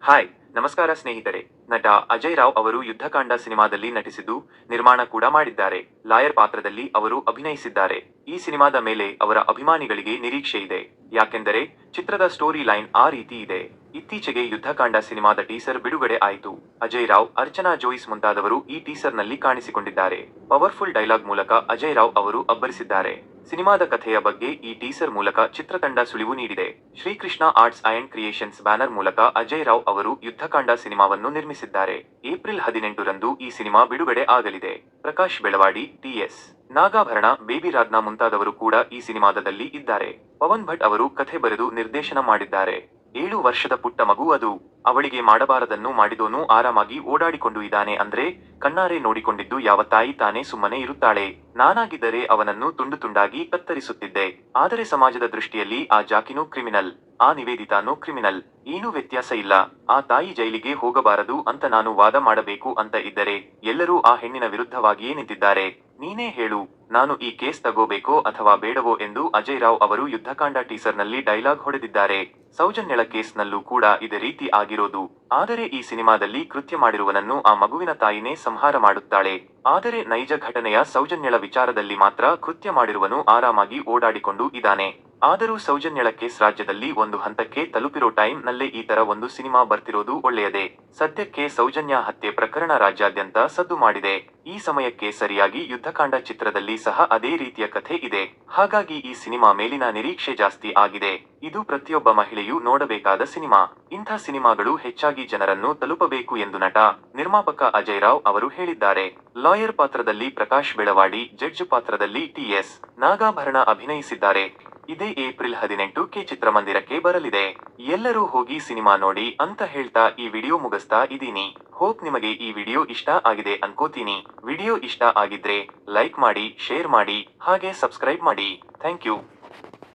Hi ನಮಸ್ಕಾರ ಸ್ನೇಹಿತರೆ. ನಟ ಅಜಯ್ ರಾವ್ ಅವರು ಯುದ್ಧಕಾಂಡ ಸಿನಿಮಾದಲ್ಲಿ ನಟಿಸಿದ್ದು, ನಿರ್ಮಾಣ ಕೂಡ ಮಾಡಿದ್ದಾರೆ. ಲಾಯರ್ ಪಾತ್ರದಲ್ಲಿ ಅವರು ಅಭಿನಯಿಸಿದ್ದಾರೆ. ಈ ಸಿನಿಮಾದ ಮೇಲೆ ಅವರ ಅಭಿಮಾನಿಗಳಿಗೆ ನಿರೀಕ್ಷೆ ಇದೆ. ಯಾಕೆಂದರೆ ಚಿತ್ರದ ಸ್ಟೋರಿ ಲೈನ್ ಆ ರೀತಿ ಇದೆ. ಇತ್ತೀಚೆಗೆ ಯುದ್ಧಕಾಂಡ ಸಿನಿಮಾದ ಟೀಸರ್ ಬಿಡುಗಡೆ ಆಯಿತು. ಅಜಯ್ ರಾವ್, ಅರ್ಚನಾ ಜೋಯಿಸ್ ಮುಂತಾದವರು ಈ ಟೀಸರ್ನಲ್ಲಿ ಕಾಣಿಸಿಕೊಂಡಿದ್ದಾರೆ. ಪವರ್ಫುಲ್ ಡೈಲಾಗ್ ಮೂಲಕ ಅಜಯ್ ರಾವ್ ಅವರು ಅಬ್ಬರಿಸಿದ್ದಾರೆ. ಸಿನಿಮಾದ ಕಥೆಯ ಬಗ್ಗೆ ಈ ಟೀಸರ್ ಮೂಲಕ ಚಿತ್ರತಂಡ ಸುಳಿವು ನೀಡಿದೆ. Srikrishna arts and creations banner ಮೂಲಕ ಅಜಯ್ ರಾವ್ ಅವರು ಯುದ್ಧಕಾಂಡ ಸಿನಿಮಾವನ್ನು ನಿರ್ಮಿಸಿದ್ದಾರೆ. ಏಪ್ರಿಲ್ 18ರಂದು ಈ ಸಿನಿಮಾ ಬಿಡುಗಡೆ ಆಗಲಿದೆ. ಪ್ರಕಾಶ್ ಬೆಳವಾಡಿ, ಟಿ.ಎಸ್. ನಾಗಾಭರಣ, ಬೇಬಿ ರಾಧ್ನಾ ಮುಂತಾದವರು ಕೂಡ ಈ ಸಿನಿಮಾದಲ್ಲಿ ಇದ್ದಾರೆ. ಪವನ್ ಭಟ್ ಅವರು ಕಥೆ ಬರೆದು ನಿರ್ದೇಶನ ಮಾಡಿದ್ದಾರೆ. 7 ವರ್ಷದ ಪುಟ್ಟ ಮಗು ಅದು. ಅವಳಿಗೆ ಮಾಡಬಾರದನ್ನು ಮಾಡಿದೋನು ಆರಾಮಾಗಿ ಓಡಾಡಿಕೊಂಡು ಇದ್ದಾನೆ ಅಂದ್ರೆ ಕಣ್ಣಾರೆ ನೋಡಿಕೊಂಡಿದ್ದು ಯಾವ ತಾಯಿ ತಾನೇ ಸುಮ್ಮನೆ ಇರುತ್ತಾಳೆ? ನಾನಾಗಿದ್ದರೆ ಅವನನ್ನು ತುಂಡು ತುಂಡಾಗಿ ಕತ್ತರಿಸುತ್ತಿದ್ದೆ. ಆದರೆ ಸಮಾಜದ ದೃಷ್ಟಿಯಲ್ಲಿ ಆ ಜಾಕಿನೂ ಕ್ರಿಮಿನಲ್, ಆ ನಿವೇದಿತಾನೂ ಕ್ರಿಮಿನಲ್. ಏನೂ ವ್ಯತ್ಯಾಸ ಇಲ್ಲ. ಆ ತಾಯಿ ಜೈಲಿಗೆ ಹೋಗಬಾರದು ಅಂತ ನಾನು ವಾದ ಮಾಡಬೇಕು ಅಂತ ಇದ್ದರೆ ಎಲ್ಲರೂ ಆ ಹೆಣ್ಣಿನ ವಿರುದ್ಧವಾಗಿಯೇ ನಿಂತಿದ್ದಾರೆ. ನೀನೇ ಹೇಳು, ನಾನು ಈ ಕೇಸ್ ತಗೋಬೇಕೋ ಅಥವಾ ಬೇಡವೋ ಎಂದು ಅಜಯ್ ರಾವ್ ಅವರು ಯುದ್ಧಕಾಂಡ ಟೀಸರ್ನಲ್ಲಿ ಡೈಲಾಗ್ ಹೊಡೆದಿದ್ದಾರೆ. ಸೌಜನ್ಯಳ ಕೇಸ್ನಲ್ಲೂ ಕೂಡ ಇದೇ ರೀತಿ ಆಗಿರೋದು. ಆದರೆ ಈ ಸಿನಿಮಾದಲ್ಲಿ ಕೃತ್ಯ ಮಾಡಿರುವನನ್ನು ಆ ಮಗುವಿನ ತಾಯಿನೇ ಸಂಹಾರ ಮಾಡುತ್ತಾಳೆ. ಆದರೆ ನೈಜ ಘಟನೆಯ ಸೌಜನ್ಯಳ ವಿಚಾರದಲ್ಲಿ ಮಾತ್ರ ಕೃತ್ಯ ಮಾಡಿರುವನು ಆರಾಮಾಗಿ ಓಡಾಡಿಕೊಂಡು ಇದ್ದಾನೆ. ಆದರೂ ಸೌಜನ್ಯಳ ಕೇಸ್ ರಾಜ್ಯದಲ್ಲಿ ಒಂದು ಹಂತಕ್ಕೆ ತಲುಪಿರೋ ಟೈಮ್ ನಲ್ಲೇ ಈ ತರ ಒಂದು ಸಿನಿಮಾ ಬರ್ತಿರೋದು ಒಳ್ಳೆಯದೇ. ಸದ್ಯಕ್ಕೆ ಸೌಜನ್ಯ ಹತ್ಯೆ ಪ್ರಕರಣ ರಾಜ್ಯಾದ್ಯಂತ ಸದ್ದು ಮಾಡಿದೆ. ಈ ಸಮಯಕ್ಕೆ ಸರಿಯಾಗಿ ಯುದ್ಧಕಾಂಡ ಚಿತ್ರದಲ್ಲಿ ಸಹ ಅದೇ ರೀತಿಯ ಕಥೆ ಇದೆ. ಹಾಗಾಗಿ ಈ ಸಿನಿಮಾ ಮೇಲಿನ ನಿರೀಕ್ಷೆ ಜಾಸ್ತಿ ಆಗಿದೆ. ಇದು ಪ್ರತಿಯೊಬ್ಬ ಮಹಿಳೆಯೂ ನೋಡಬೇಕಾದ ಸಿನಿಮಾ. ಇಂಥ ಸಿನಿಮಾಗಳು ಹೆಚ್ಚಾಗಿ ಜನರನ್ನು ತಲುಪಬೇಕು ಎಂದು ನಟ, ನಿರ್ಮಾಪಕ ಅಜಯ್ ರಾವ್ ಅವರು ಹೇಳಿದ್ದಾರೆ. ಲಾಯರ್ ಪಾತ್ರದಲ್ಲಿ ಪ್ರಕಾಶ್ ಬೆಳವಾಡಿ, ಜಡ್ಜ್ ಪಾತ್ರದಲ್ಲಿ ಟಿ.ಎಸ್. ನಾಗಾಭರಣ ಅಭಿನಯಿಸಿದ್ದಾರೆ. ಇದೇ ಏಪ್ರಿಲ್ 18ಕ್ಕೆ ಚಿತ್ರಮಂದಿರಕ್ಕೆ ಬರಲಿದೆ. ಎಲ್ಲರೂ ಹೋಗಿ ಸಿನಿಮಾ ನೋಡಿ ಅಂತ ಹೇಳ್ತಾ ಈ ವಿಡಿಯೋ ಮುಗಿಸ್ತಾ ಇದೀನಿ. ಹೋಪ್ ನಿಮಗೆ ಈ ವಿಡಿಯೋ ಇಷ್ಟ ಆಗಿದೆ ಅನ್ಕೋತೀನಿ. ವಿಡಿಯೋ ಇಷ್ಟ ಆಗಿದ್ರೆ ಲೈಕ್ ಮಾಡಿ, ಶೇರ್ ಮಾಡಿ, ಹಾಗೆ ಸಬ್ಸ್ಕ್ರೈಬ್ ಮಾಡಿ. Thank you.